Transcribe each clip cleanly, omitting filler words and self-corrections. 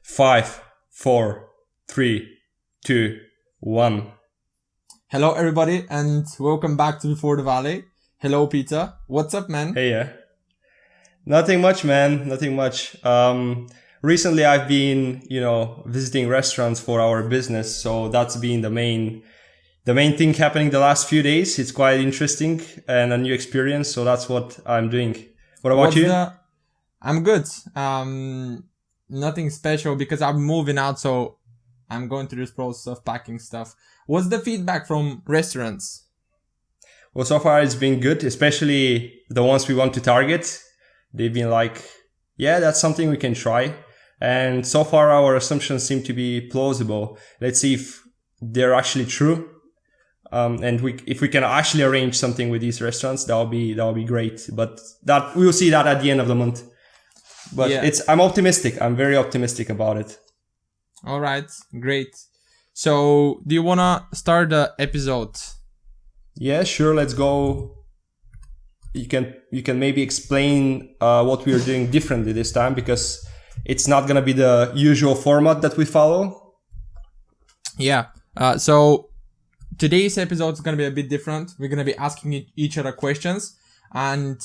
5, 4, 3, 2, 1. Hello, everybody, and welcome back to Before the Valley. Hello, Peter. What's up, man? Hey, yeah. Nothing much, man. Nothing much. Recently I've been, visiting restaurants for our business. So that's been the main thing happening the last few days. It's quite interesting and a new experience. So that's what I'm doing. What about you? I'm good. Nothing special because I'm moving out. So I'm going through this process of packing stuff. What's the feedback from restaurants? Well, so far it's been good, especially the ones we want to target. They've been like, yeah, that's something we can try. And so far our assumptions seem to be plausible. Let's see if they're actually true. And if we can actually arrange something with these restaurants, that'll be great. But we'll see that at the end of the month. But yeah. I'm optimistic. I'm very optimistic about it. All right, great. So, do you wanna start the episode? Yeah, sure. Let's go. You can maybe explain what we are doing differently this time, because it's not gonna be the usual format that we follow. Yeah. So today's episode is gonna be a bit different. We're gonna be asking each other questions, and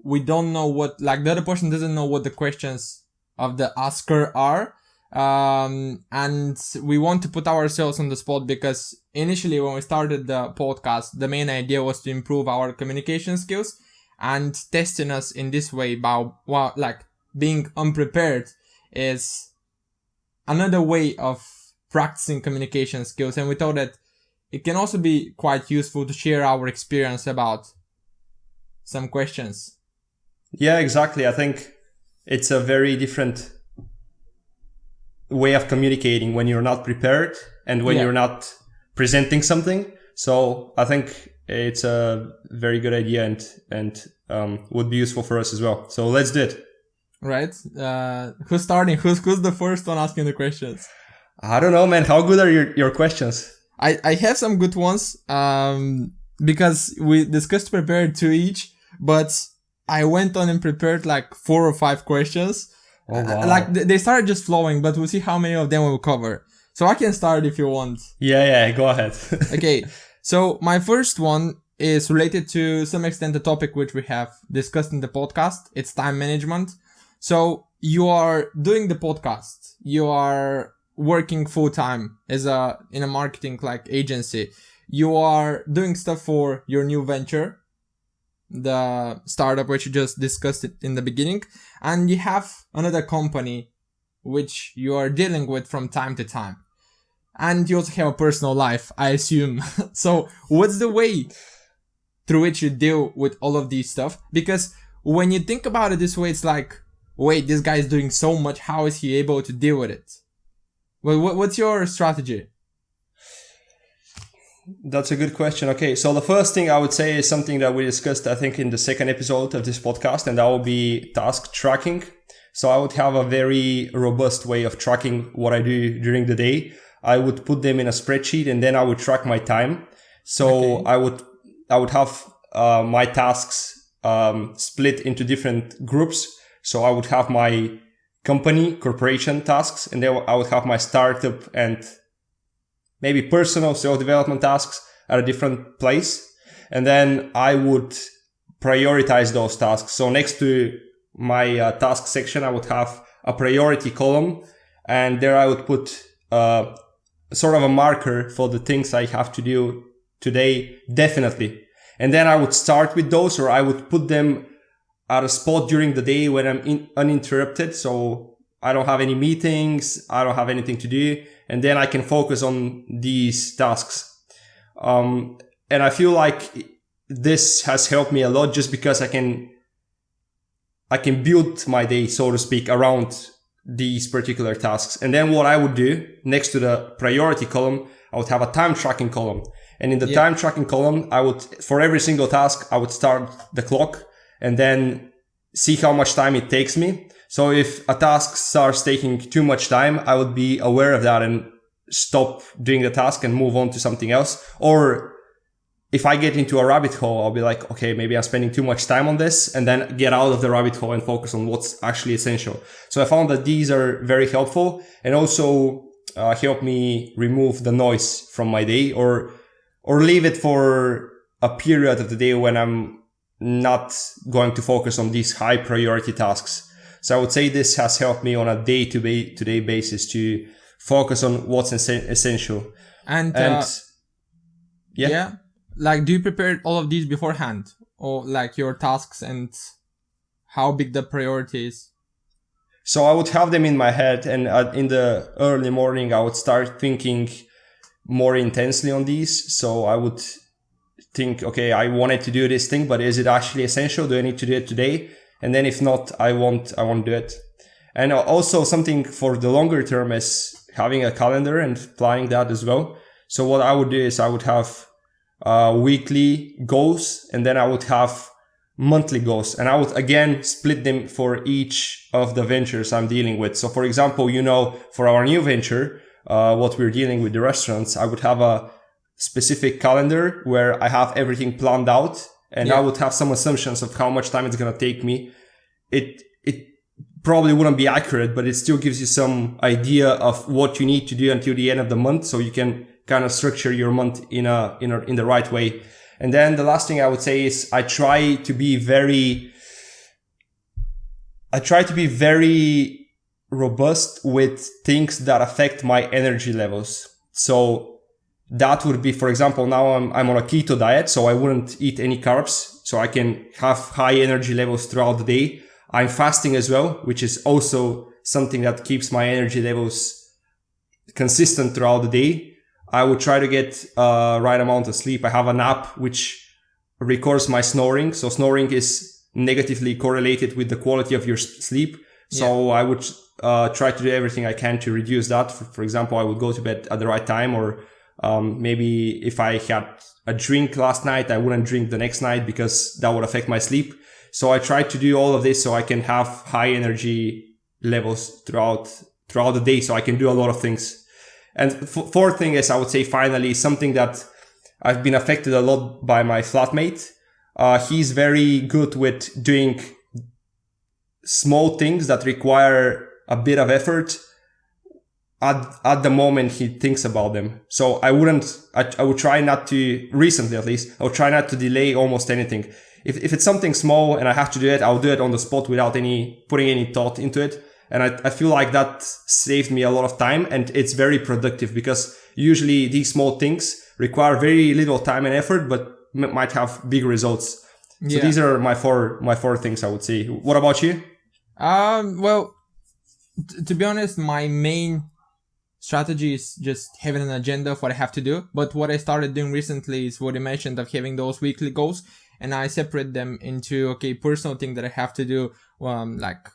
we don't know the other person doesn't know what the questions of the asker are. And we want to put ourselves on the spot because initially when we started the podcast, the main idea was to improve our communication skills, and testing us in this way being unprepared is another way of practicing communication skills. And we thought that it can also be quite useful to share our experience about some questions. Yeah, exactly. I think it's a very different way of communicating when you're not prepared and when you're not presenting something. So I think it's a very good idea and would be useful for us as well. So let's do it. Right. Who's starting? Who's the first one asking the questions? I don't know, man. How good are your questions? I have some good ones, because we discussed to prepare 2 each, but I went on and prepared 4 or 5 questions. Oh, wow. They started just flowing, but we'll see how many of them we'll cover. So I can start if you want. Yeah, go ahead. Okay, so my first one is related to some extent the topic which we have discussed in the podcast. It's time management. So you are doing the podcast. You are working full time in a marketing agency. You are doing stuff for your new venture, the startup which you just discussed it in the beginning, and you have another company which you are dealing with from time to time, and you also have a personal life, I assume. So what's the way through which you deal with all of these stuff? Because when you think about it this way, it's like, wait, this guy is doing so much, how is he able to deal with it? Well, what's your strategy? That's a good question. Okay, so the first thing I would say is something that we discussed, I think, in the second episode of this podcast, and that will be task tracking. So I would have a very robust way of tracking what I do during the day. I would put them in a spreadsheet, and then I would track my time. So okay. I would have my tasks split into different groups. So I would have my corporation tasks, and then I would have my startup and maybe personal self-development tasks at a different place. And then I would prioritize those tasks. So next to my task section, I would have a priority column, and there I would put sort of a marker for the things I have to do today, definitely. And then I would start with those, or I would put them at a spot during the day when I'm uninterrupted. So I don't have any meetings, I don't have anything to do, and then I can focus on these tasks. And I feel like this has helped me a lot, just because I can build my day, so to speak, around these particular tasks. And then what I would do next to the priority column, I would have a time tracking column. And in the time tracking column, for every single task, I would start the clock and then see how much time it takes me. So if a task starts taking too much time, I would be aware of that and stop doing the task and move on to something else. Or if I get into a rabbit hole, I'll be like, okay, maybe I'm spending too much time on this, and then get out of the rabbit hole and focus on what's actually essential. So I found that these are very helpful, and also help me remove the noise from my day, or leave it for a period of the day when I'm not going to focus on these high priority tasks. So I would say this has helped me on a day-to-day basis to focus on what's essential. And yeah. Like, do you prepare all of these beforehand, or like your tasks and how big the priority is? So I would have them in my head, and in the early morning, I would start thinking more intensely on these. So I would think, okay, I wanted to do this thing, but is it actually essential? Do I need to do it today? And then if not, I won't do it. And also something for the longer term is having a calendar and planning that as well. So what I would do is I would have weekly goals, and then I would have monthly goals, and I would again split them for each of the ventures I'm dealing with. So for example, for our new venture, what we're dealing with, the restaurants, I would have a specific calendar where I have everything planned out, and I would have some assumptions of how much time it's going to take me. It probably wouldn't be accurate, but it still gives you some idea of what you need to do until the end of the month, so you can kind of structure your month in the right way. And then the last thing I would say is I try to be very robust with things that affect my energy levels. So that would be, for example, now I'm on a keto diet, so I wouldn't eat any carbs, so I can have high energy levels throughout the day. I'm fasting as well, which is also something that keeps my energy levels consistent throughout the day. I would try to get right amount of sleep. I have an app which records my snoring. So snoring is negatively correlated with the quality of your sleep. So I would try to do everything I can to reduce that. For example, I would go to bed at the right time, or maybe if I had a drink last night, I wouldn't drink the next night because that would affect my sleep. So I try to do all of this so I can have high energy levels throughout the day, so I can do a lot of things. And fourth thing is, I would say finally, something that I've been affected a lot by my flatmate. He's very good with doing small things that require a bit of effort at the moment he thinks about them. So I would try not to, recently at least, I would try not to delay almost anything. If it's something small and I have to do it, I'll do it on the spot without putting any thought into it. And I feel like that saved me a lot of time, and it's very productive because usually these small things require very little time and effort, but might have big results. So these are my four things, I would say. What about you? Well, to be honest, my main strategy is just having an agenda of what I have to do. But what I started doing recently is what you mentioned of having those weekly goals, and I separate them into, personal thing that I have to do, like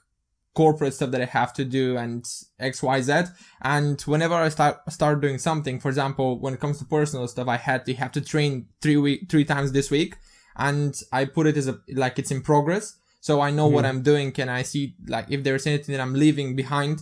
corporate stuff that I have to do and XYZ. And whenever I start doing something, for example, when it comes to personal stuff, I have to train 3 times this week, and I put it as it's in progress. So I know what I'm doing. Can I see if there's anything that I'm leaving behind?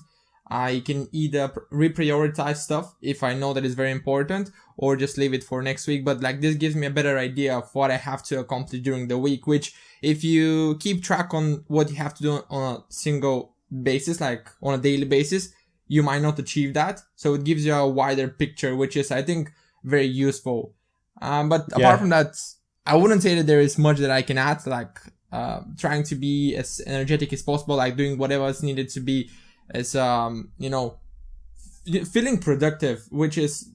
I can either reprioritize stuff if I know that is very important, or just leave it for next week. But this gives me a better idea of what I have to accomplish during the week, which if you keep track on what you have to do on a single basis, like on a daily basis, you might not achieve that. So it gives you a wider picture, which is, I think, very useful. But apart from that, I wouldn't say that there is much that I can add, trying to be as energetic as possible, doing whatever is needed to be as, feeling productive, which is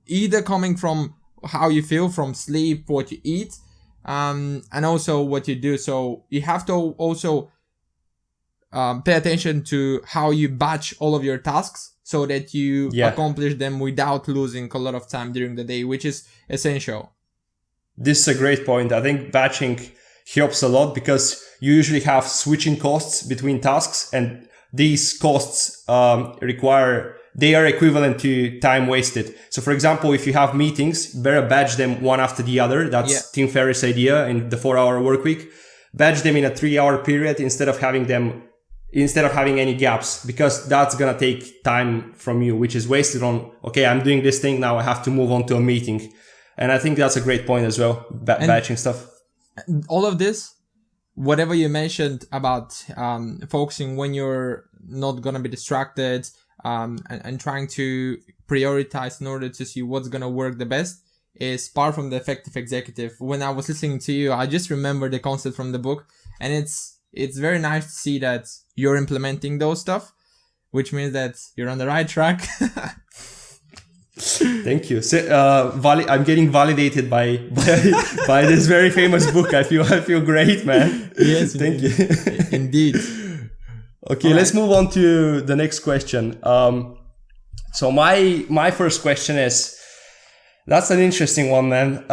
either coming from how you feel from sleep, what you eat, and also what you do. So you have to also pay attention to how you batch all of your tasks so that you accomplish them without losing a lot of time during the day, which is essential. This is a great point. I think batching helps a lot because you usually have switching costs between tasks, and these costs they are equivalent to time wasted. So for example, if you have meetings, better batch them one after the other. That's Tim Ferriss' idea in the 4-hour work week. Batch them in a 3-hour period instead of having any gaps, because that's going to take time from you, which is wasted on, I'm doing this thing now, I have to move on to a meeting. And I think that's a great point as well, batching stuff. All of this, whatever you mentioned about focusing when you're not going to be distracted, and trying to prioritize in order to see what's going to work the best, is part from the effective executive. When I was listening to you, I just remember the concept from the book, and it's very nice to see that you're implementing those stuff, which means that you're on the right track. Thank you. So, I'm getting validated by this very famous book. I feel great, man. Yes, thank you. Indeed. Okay, let's move on to the next question. So my first question is, that's an interesting one, man.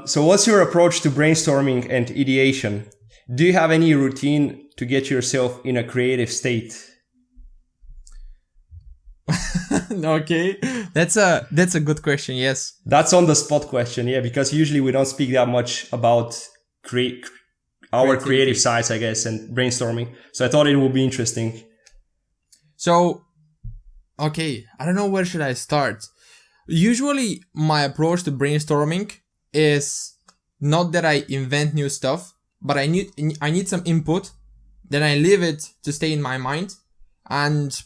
So what's your approach to brainstorming and ideation? Do you have any routine to get yourself in a creative state? Okay, that's a good question. Yes, that's on the spot question. Yeah, because usually we don't speak that much about our creative sides, I guess, and brainstorming. So I thought it would be interesting. So, okay, I don't know where should I start. Usually my approach to brainstorming is not that I invent new stuff, but I need some input. Then I leave it to stay in my mind, and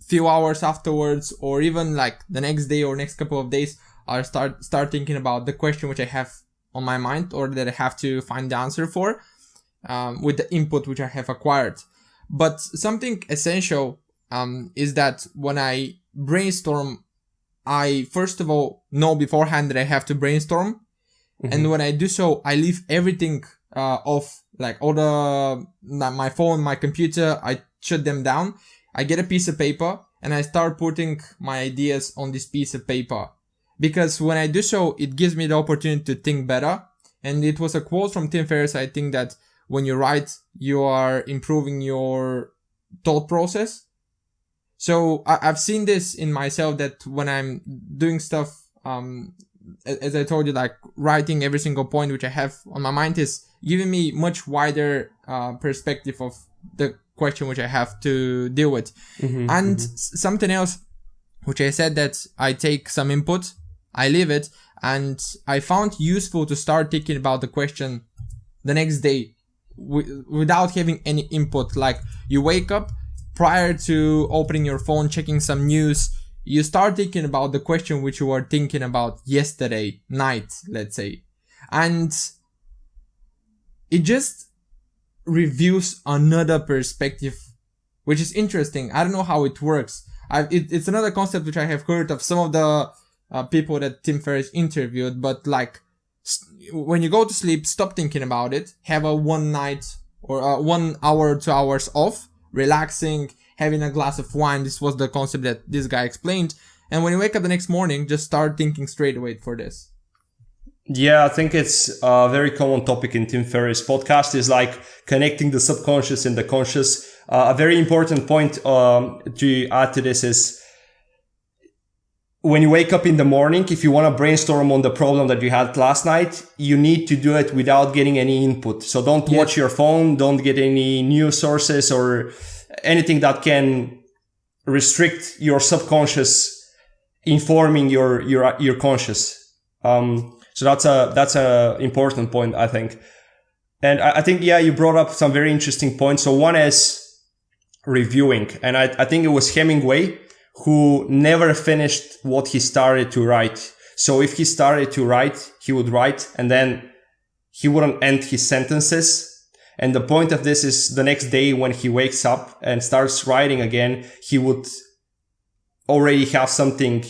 few hours afterwards, or even like the next day or next couple of days, I'll start thinking about the question which I have on my mind, or that I have to find the answer for, with the input which I have acquired. But something essential is that when I brainstorm, I first of all know beforehand that I have to brainstorm. Mm-hmm. And when I do so, I leave everything off, like all my phone, my computer, I shut them down. I get a piece of paper and I start putting my ideas on this piece of paper. Because when I do so, it gives me the opportunity to think better. And it was a quote from Tim Ferriss, I think, that when you write, you are improving your thought process. So I've seen this in myself, that when I'm doing stuff, as I told you, like writing every single point which I have on my mind is giving me much wider perspective of the question which I have to deal with. Mm-hmm, and something else which I said, that I take some input, I leave it, and I found useful to start thinking about the question the next day without having any input. Like you wake up, prior to opening your phone, checking some news, you start thinking about the question which you were thinking about yesterday night, let's say. And it just reveals another perspective, which is interesting. I don't know how it works. It's another concept which I have heard of some of the people that Tim Ferriss interviewed, but like when you go to sleep, stop thinking about it, have a 1 night or 1 hour, 2 hours off, relaxing, having a glass of wine. This was the concept that this guy explained. And when you wake up the next morning, just start thinking straight away for this. Yeah, I think it's a very common topic in Tim Ferriss' podcast, is like connecting the subconscious and the conscious. A very important point to add to this is, when you wake up in the morning, if you want to brainstorm on the problem that you had last night, you need to do it without getting any input. So don't watch your phone, don't get any news sources or anything that can restrict your subconscious informing your conscious. So that's a important point, I think. And I think, yeah, you brought up some very interesting points. So one is reviewing. And I think it was Hemingway who never finished what he started to write. So if he started to write, he would write and then he wouldn't end his sentences. And the point of this is, the next day when he wakes up and starts writing again, he would already have something,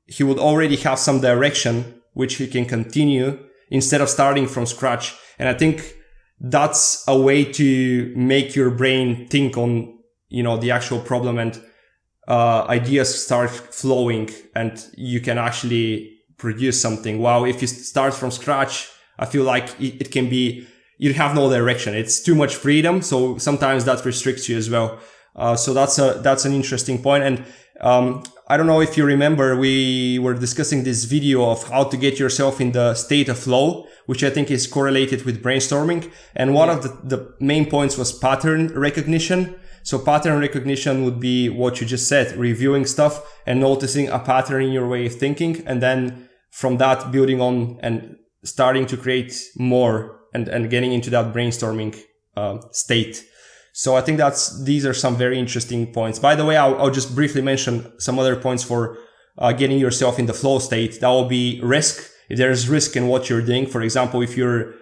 he would already have some direction which he can continue instead of starting from scratch. And I think that's a way to make your brain think on, the actual problem, and ideas start flowing and you can actually produce something. Wow. If you start from scratch, I feel like it can be, you have no direction. It's too much freedom. So sometimes that restricts you as well. So that's an interesting point. And, I don't know if you remember, we were discussing this video of how to get yourself in the state of flow, which I think is correlated with brainstorming. And one of the main points was pattern recognition. So pattern recognition would be what you just said, reviewing stuff and noticing a pattern in your way of thinking, and then from that building on and starting to create more and getting into that brainstorming state. So I think these are some very interesting points. By the way, I'll just briefly mention some other points for getting yourself in the flow state. That will be risk. If there's risk in what you're doing, for example, if you're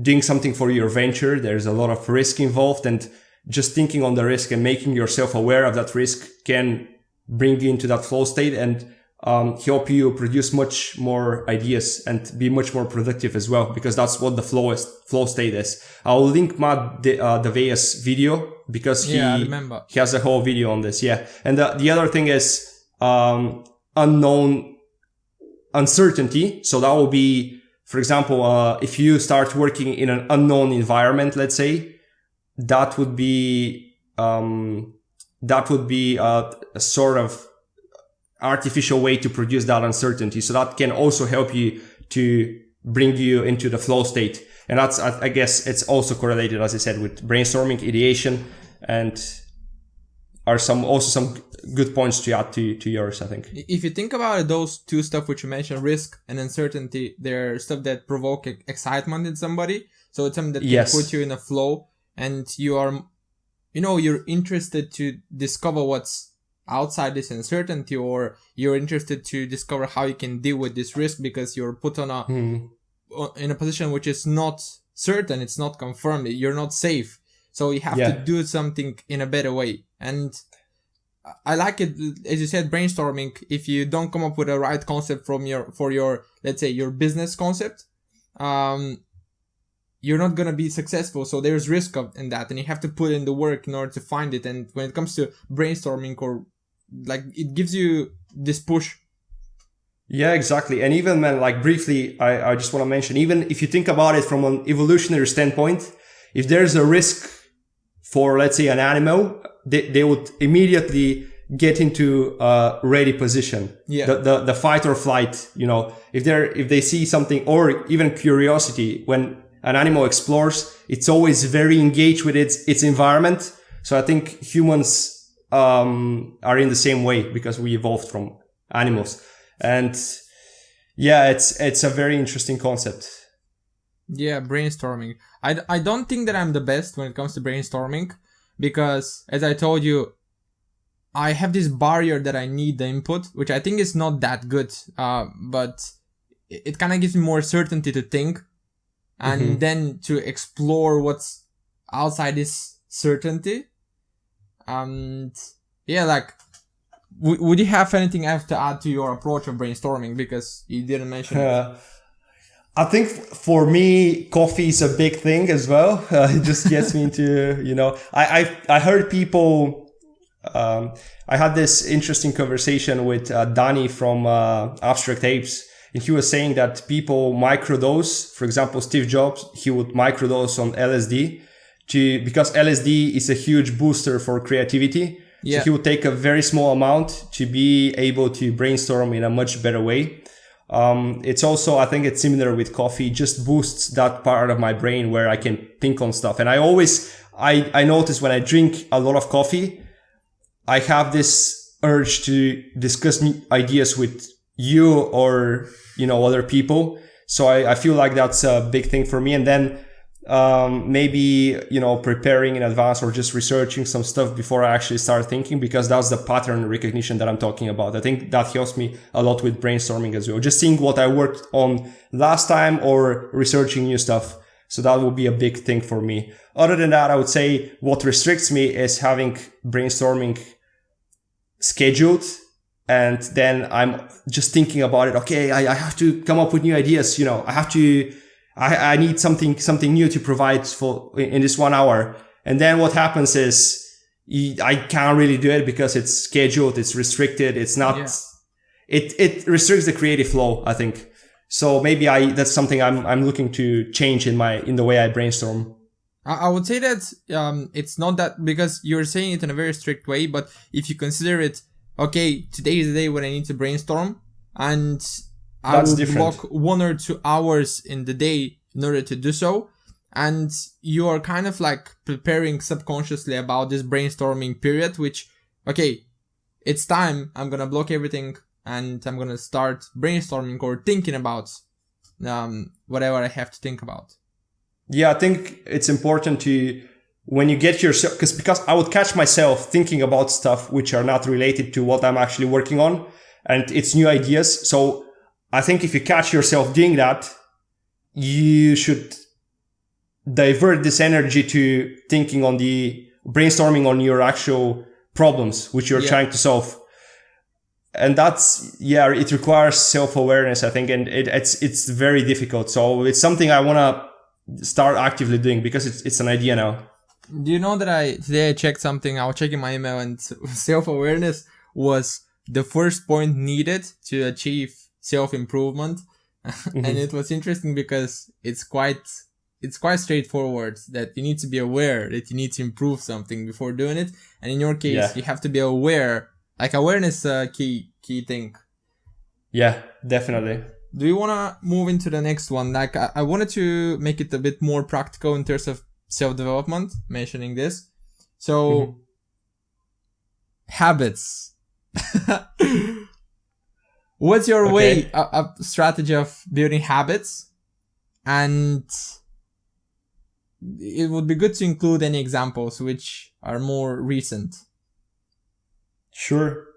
doing something for your venture, there's a lot of risk involved, and just thinking on the risk and making yourself aware of that risk can bring you into that flow state and help you produce much more ideas and be much more productive as well, because that's what the flow state is. I'll link Matt Devea's video because he has a whole video on this. Yeah. And the other thing is unknown uncertainty. So that will be, for example, if you start working in an unknown environment, let's say, that would be a sort of artificial way to produce that uncertainty. So that can also help you to bring you into the flow state. And that's, I guess it's also correlated, as I said, with brainstorming, ideation, and are some good points to add to yours, I think. If you think about it, those two stuff which you mentioned, risk and uncertainty, they're stuff that provoke excitement in somebody. So it's something that can put you in a flow, and you are, you're interested to discover what's outside this uncertainty, or you're interested to discover how you can deal with this risk because you're put on in a position which is not certain, it's not confirmed, you're not safe. So you have to do something in a better way. And I like it, as you said, brainstorming. If you don't come up with a right concept for your, let's say, your business concept, you're not going to be successful. So there's risk in that, and you have to put in the work in order to find it. And when it comes to brainstorming, or like, it gives you this push. Yeah, exactly. And even, man, like briefly, I just want to mention, even if you think about it from an evolutionary standpoint, if there's a risk for, let's say, an animal, they would immediately get into a ready position. Yeah. The fight or flight, if they see something, or even curiosity, when an animal explores, it's always very engaged with its environment. So I think humans are in the same way, because we evolved from animals. And yeah, it's a very interesting concept. Yeah, brainstorming. I don't think that I'm the best when it comes to brainstorming, because, as I told you, I have this barrier that I need the input, which I think is not that good. But it kind of gives me more certainty to think, and then to explore what's outside this certainty. And yeah, like, would you have anything else to add to your approach of brainstorming? Because you didn't mention it. I think for me, coffee is a big thing as well. It just gets me into, I heard people, I had this interesting conversation with Danny from Abstract Apes, and he was saying that people microdose. For example, Steve Jobs, he would microdose on LSD because LSD is a huge booster for creativity. Yeah. So he would take a very small amount to be able to brainstorm in a much better way. It's also, I think it's similar with coffee, just boosts that part of my brain where I can think on stuff. And I notice when I drink a lot of coffee, I have this urge to discuss new ideas with you or, other people. So I feel like that's a big thing for me. And then, maybe, preparing in advance or just researching some stuff before I actually start thinking, because that's the pattern recognition that I'm talking about. I think that helps me a lot with brainstorming as well. Just seeing what I worked on last time or researching new stuff. So that will be a big thing for me. Other than that, I would say what restricts me is having brainstorming scheduled. And then I'm just thinking about it. Okay, I have to come up with new ideas. I need something new to provide in this 1 hour. And then what happens is I can't really do it because it's scheduled. It's restricted. It's not, it restricts the creative flow, I think. So maybe that's something I'm looking to change in the way I brainstorm. I would say that, it's not that, because you're saying it in a very strict way, but if you consider it, okay, today is the day when I need to brainstorm, and I will block 1 or 2 hours in the day in order to do so. And you are kind of like preparing subconsciously about this brainstorming period, which, okay, it's time. I'm going to block everything and I'm gonna start brainstorming or thinking about whatever I have to think about. Yeah, I think it's important to, when you get yourself, because I would catch myself thinking about stuff which are not related to what I'm actually working on, and it's new ideas. So I think if you catch yourself doing that, you should divert this energy to thinking on the brainstorming on your actual problems which you're trying to solve. And that's, it requires self-awareness, I think, and it's very difficult. So it's something I want to start actively doing because it's an idea now. Do you know that today I checked something, I was checking my email, and self-awareness was the first point needed to achieve self-improvement. Mm-hmm. And it was interesting because it's quite straightforward that you need to be aware that you need to improve something before doing it. And in your case, you have to be aware. Like, awareness is a key thing. Yeah, definitely. Do you want to move into the next one? Like, I wanted to make it a bit more practical in terms of self-development, mentioning this. So, habits. What's your way, a strategy of building habits? And it would be good to include any examples which are more recent. Sure.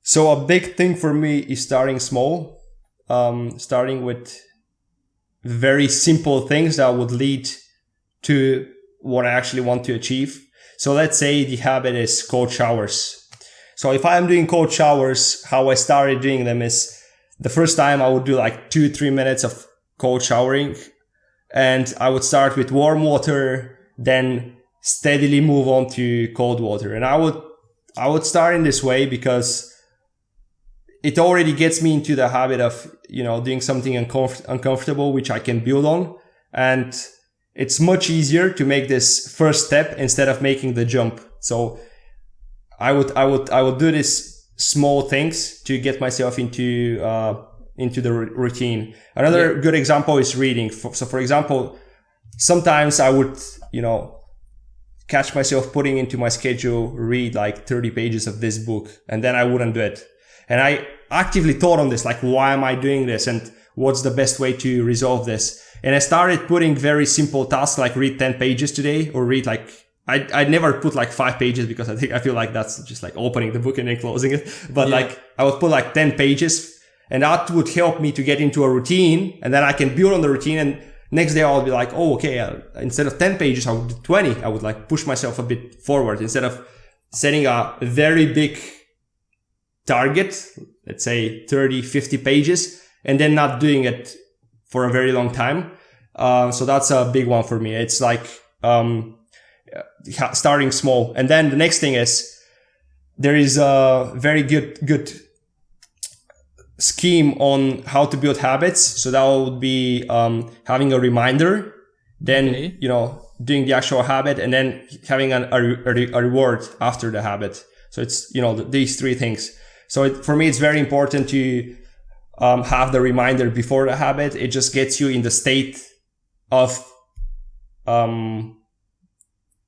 So a big thing for me is starting small, starting with very simple things that would lead to what I actually want to achieve. So let's say the habit is cold showers. So if I'm doing cold showers, how I started doing them is the first time I would do like 2-3 minutes of cold showering, and I would start with warm water, then steadily move on to cold water. And I would start in this way because it already gets me into the habit of, doing something uncomfortable, which I can build on. And it's much easier to make this first step instead of making the jump. So I would do this small things to get myself into the routine. Another good example is reading. So for example, sometimes I would, catch myself putting into my schedule, read like 30 pages of this book, and then I wouldn't do it. And I actively thought on this, like, why am I doing this? And what's the best way to resolve this? And I started putting very simple tasks, like read 10 pages today, or read like, I never put like 5 pages because I feel like that's just like opening the book and then closing it. But like I would put like 10 pages, and that would help me to get into a routine, and then I can build on the routine. And next day I'll be like, oh, okay, instead of 10 pages, I would do 20. I would like push myself a bit forward instead of setting a very big target, let's say 30, 50 pages, and then not doing it for a very long time. So that's a big one for me. It's like, starting small. And then the next thing is, there is a very good scheme on how to build habits. So that would be having a reminder, then doing the actual habit, and then having a reward after the habit. So it's these 3 things. So for me, it's very important to have the reminder before the habit. It just gets you in the state of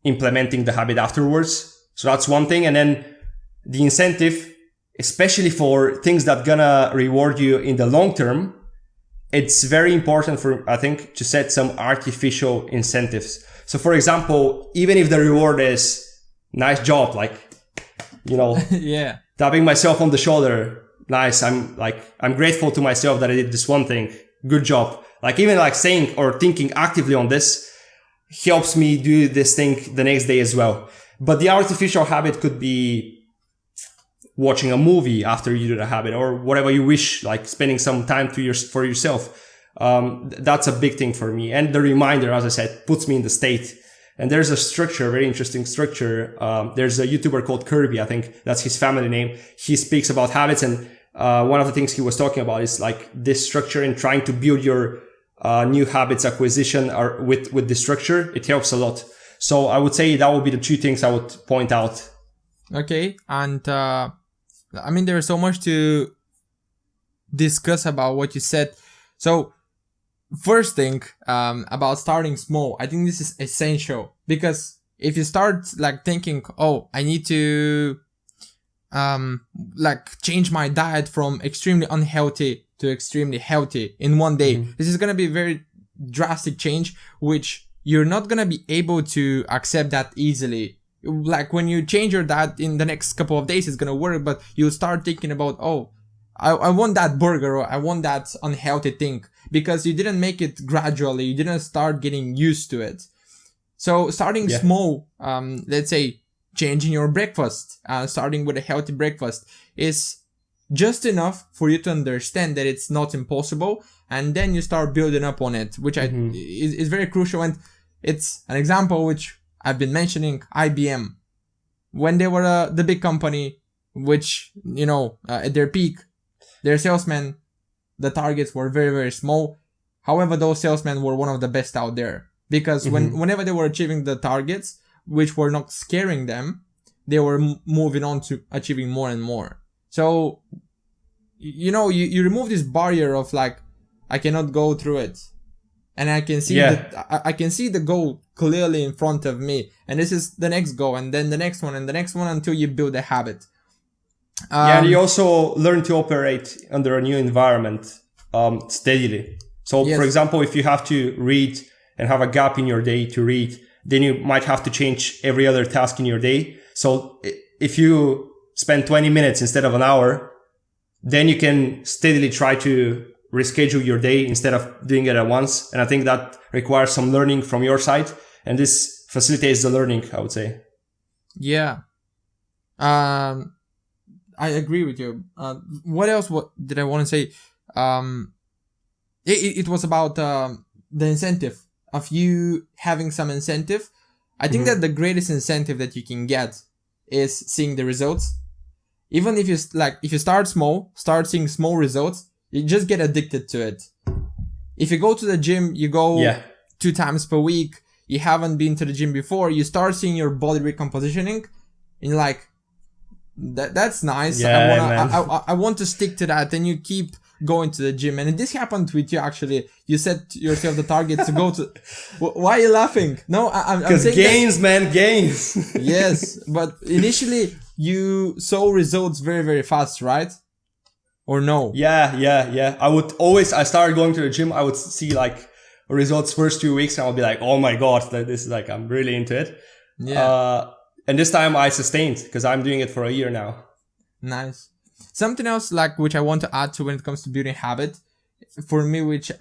implementing the habit afterwards. So that's one thing. And then the incentive, especially for things that gonna reward you in the long term, it's very important I think, to set some artificial incentives. So for example, even if the reward is nice job, like, tapping myself on the shoulder, nice, I'm grateful to myself that I did this one thing, good job. Like, even like saying or thinking actively on this helps me do this thing the next day as well. But the artificial habit could be watching a movie after you do the habit, or whatever you wish, like spending some time for yourself. That's a big thing for me. And the reminder, as I said, puts me in the state. And there's a structure, a very interesting structure. There's a YouTuber called Kirby, I think that's his family name. He speaks about habits, and one of the things he was talking about is like this structure and trying to build your new habits acquisition or with the structure. It helps a lot. So I would say that would be the 2 things I would point out. Okay. And there is so much to discuss about what you said. So first thing about starting small, I think this is essential, because if you start like thinking, oh, I need to change my diet from extremely unhealthy to extremely healthy in one day. This is gonna be a very drastic change, which you're not gonna be able to accept that easily. Like when you change your diet in the next couple of days, it's gonna work, but you'll start thinking about, oh, I want that burger, or I want that unhealthy thing, because you didn't make it gradually. You didn't start getting used to it. So starting small, let's say changing your breakfast, starting with a healthy breakfast is just enough for you to understand that it's not impossible. And then you start building up on it, which is very crucial. And it's an example which I've been mentioning, IBM. When they were the big company, which, at their peak, their salesmen, the targets were very, very small. However, those salesmen were one of the best out there, because whenever they were achieving the targets, which were not scaring them, they were moving on to achieving more and more. So, you remove this barrier of I cannot go through it, and I can see I can see the goal clearly in front of me, and this is the next goal, and then the next one, and the next one, until you build a habit. And you also learn to operate under a new environment steadily. So, for example, if you have to read and have a gap in your day to read, then you might have to change every other task in your day. So if you spend 20 minutes instead of an hour, then you can steadily try to reschedule your day instead of doing it at once. And I think that requires some learning from your side. And this facilitates the learning, I would say. Yeah. I agree with you. What else did I want to say? It was about the incentive of you having some incentive. I think that the greatest incentive that you can get is seeing the results. Even if you start small, start seeing small results, you just get addicted to it. If you go to the gym, you go 2 times per week, you haven't been to the gym before, you start seeing your body recompositioning, and you're like, that's nice. I want to stick to that. And you keep going to the gym. And this happened with you, actually. You set yourself the target to go to... Why are you laughing? No, I'm saying gains, man, gains. Yes, but initially you saw results very, very fast, right? Or no? Yeah. I started going to the gym. I would see results first 2 weeks, and I'll be like, oh my God, this is I'm really into it. Yeah. And this time I sustained, because I'm doing it for a year now. Nice. Something else which I want to add to when it comes to building habit, for me, which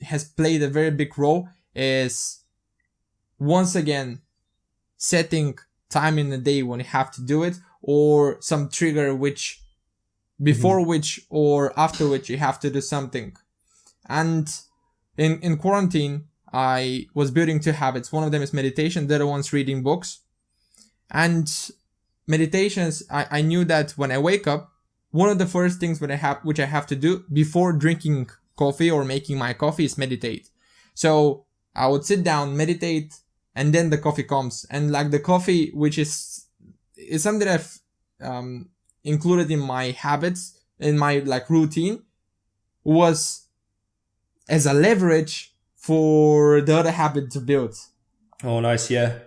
has played a very big role, is once again setting time in the day when you have to do it, or some trigger which before which or after which you have to do something. And in quarantine, I was building 2 habits. One of them is meditation, the other one's reading books. And meditations, I knew that when I wake up, one of the first things which I have to do before drinking coffee or making my coffee is meditate. So I would sit down, meditate, and then the coffee comes. And the coffee, which is something that I've included in my habits, in my routine, was as a leverage for the other habit to build. Oh, nice, yeah.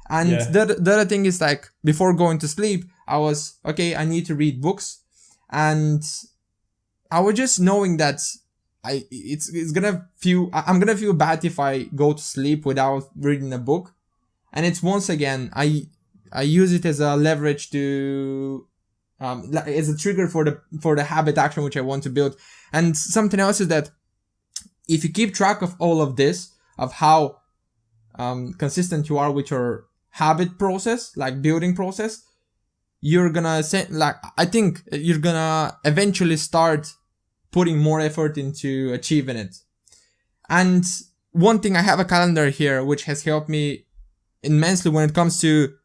And the other thing is before going to sleep, I was, okay, I need to read books. And I was just knowing that I'm gonna feel bad if I go to sleep without reading a book. And it's once again, I use it as a leverage to, as a trigger for the habit action which I want to build. And something else is that if you keep track of all of this, of how consistent you are with your habit process, building process, you're gonna I think you're gonna eventually start putting more effort into achieving it. And one thing, I have a calendar here which has helped me immensely when it comes to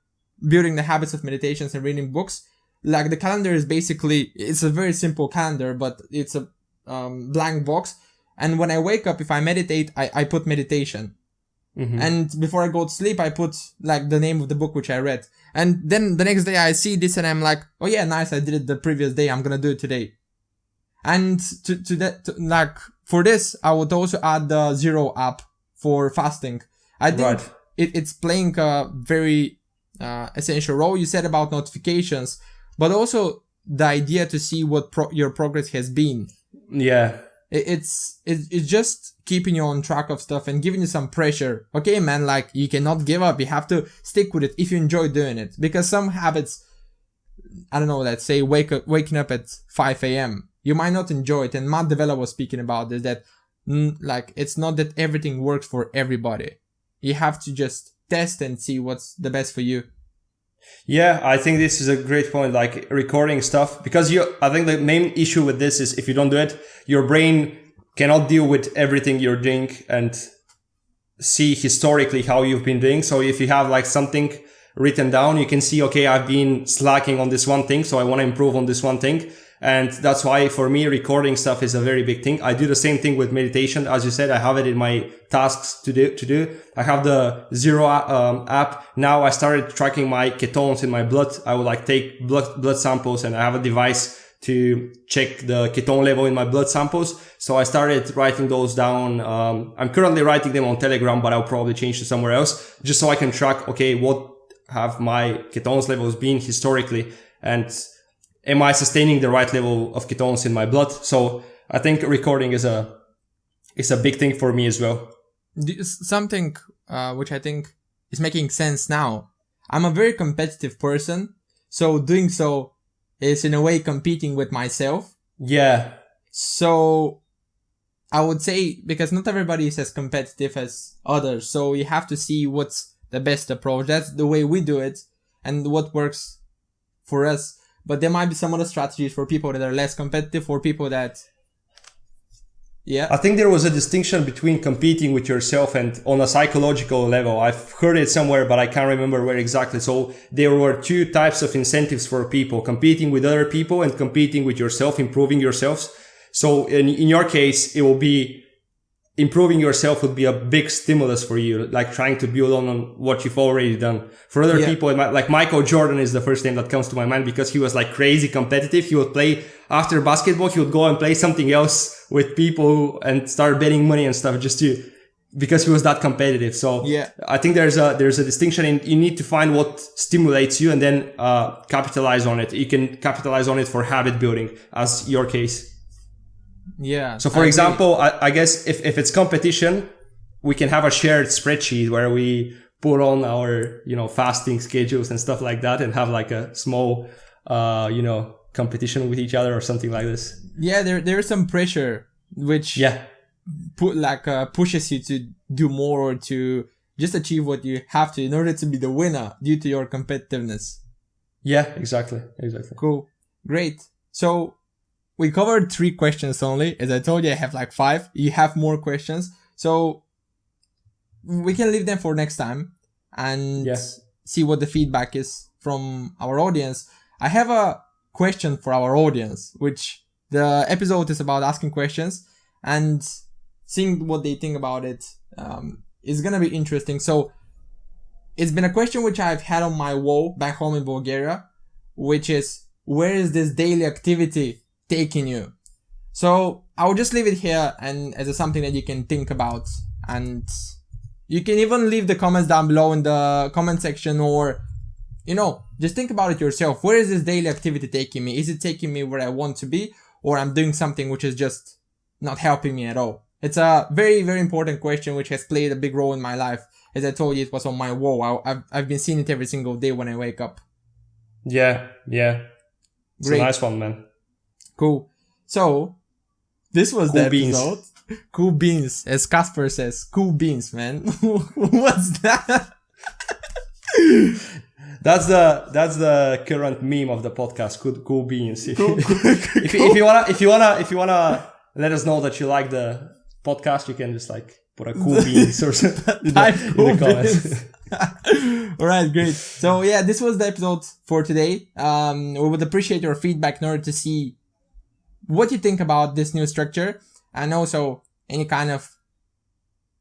building the habits of meditations and reading books. The calendar is basically, it's a very simple calendar, but it's a blank box. And when I wake up, if I meditate, I put meditation. And before I go to sleep, I put the name of the book which I read. And then the next day I see this and I'm like, oh yeah, nice, I did it the previous day, I'm gonna do it today. And for this, I would also add the Zero app for fasting. I think it's playing a very essential role. You said about notifications, but also the idea to see what your progress has been. Yeah. It's just keeping you on track of stuff and giving you some pressure. Okay, man, like, you cannot give up. You have to stick with it if you enjoy doing it. Because some habits, I don't know, let's say waking up at 5 a.m. You might not enjoy it. And Matt Devella was speaking about this, that like, it's not that everything works for everybody. You have to just test and see what's the best for you. Yeah, I think this is a great point, like recording stuff, because I think the main issue with this is if you don't do it, your brain cannot deal with everything you're doing and see historically how you've been doing. So if you have like something written down, you can see, okay, I've been slacking on this one thing, so I want to improve on this one thing. And that's why for me, recording stuff is a very big thing. I do the same thing with meditation. As you said, I have it in my tasks to do. I have the Zero app. Now I started tracking my ketones in my blood. I would like take blood samples, and I have a device to check the ketone level in my blood samples. So I started writing those down. I'm currently writing them on Telegram, but I'll probably change to somewhere else just so I can track, okay, what have my ketones levels been historically, and am I sustaining the right level of ketones in my blood? So I think recording is a big thing for me as well. Something which I think is making sense now. I'm a very competitive person, so doing so is in a way competing with myself. Yeah. So I would say, because not everybody is as competitive as others, so you have to see what's the best approach. That's the way we do it and what works for us. But there might be some other strategies for people that are less competitive, for people that, yeah. I think there was a distinction between competing with yourself and on a psychological level. I've heard it somewhere, but I can't remember where exactly. So there were two types of incentives for people: competing with other people and competing with yourself, improving yourselves. So in your case, it will be improving yourself would be a big stimulus for you, like trying to build on what you've already done. For other people, it might, like Michael Jordan is the first name that comes to my mind, because he was like crazy competitive. He would play after basketball. He would go and play something else with people and start betting money and stuff because he was that competitive. So I think there's a distinction in, you need to find what stimulates you and then, capitalize on it. You can capitalize on it for habit building, as your case. Yeah. So for example, I guess if it's competition, we can have a shared spreadsheet where we put on our, fasting schedules and stuff like that, and have like a small, competition with each other or something like this. Yeah, there's some pressure which pushes you to do more or to just achieve what you have to in order to be the winner due to your competitiveness. Yeah, exactly. Cool. Great. So we covered 3 questions only. As I told you, I have like 5. You have more questions. So we can leave them for next time and see what the feedback is from our audience. I have a question for our audience, which the episode is about asking questions and seeing what they think about it. Is going to be interesting. So it's been a question which I've had on my wall back home in Bulgaria, which is, where is this daily activity taking you? So I'll just leave it here and as something that you can think about, and you can even leave the comments down below in the comment section, or just think about it yourself. Where is this daily activity taking me? Is it taking me where I want to be, or I'm doing something which is just not helping me at all? It's a very, very important question which has played a big role in my life. As I told you, it was on my wall. I've been seeing it every single day when I wake up. Yeah. It's a nice one, man. Cool. So, this was cool the episode. Cool beans. As Casper says, cool beans, man. What's that? That's the current meme of the podcast. Cool beans. If you wanna let us know that you like the podcast, you can just like put a cool beans or something in the comments. Alright, great. So yeah, this was the episode for today. We would appreciate your feedback in order to see what you think about this new structure, and also any kind of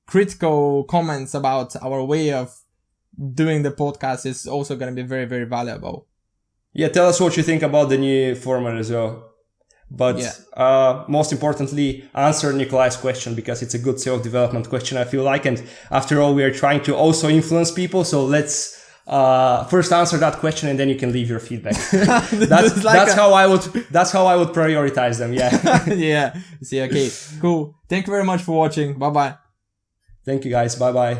critical comments about our way of doing the podcast is also going to be very, very valuable. Yeah, tell us what you think about the new format as well. But most importantly, answer Nikolai's question, because it's a good self-development question, I feel like. And after all, we are trying to also influence people. So let's first answer that question and then you can leave your feedback. That's how I would prioritize them. Yeah. Yeah. See, okay, cool. Thank you very much for watching. Bye bye. Thank you guys. Bye bye.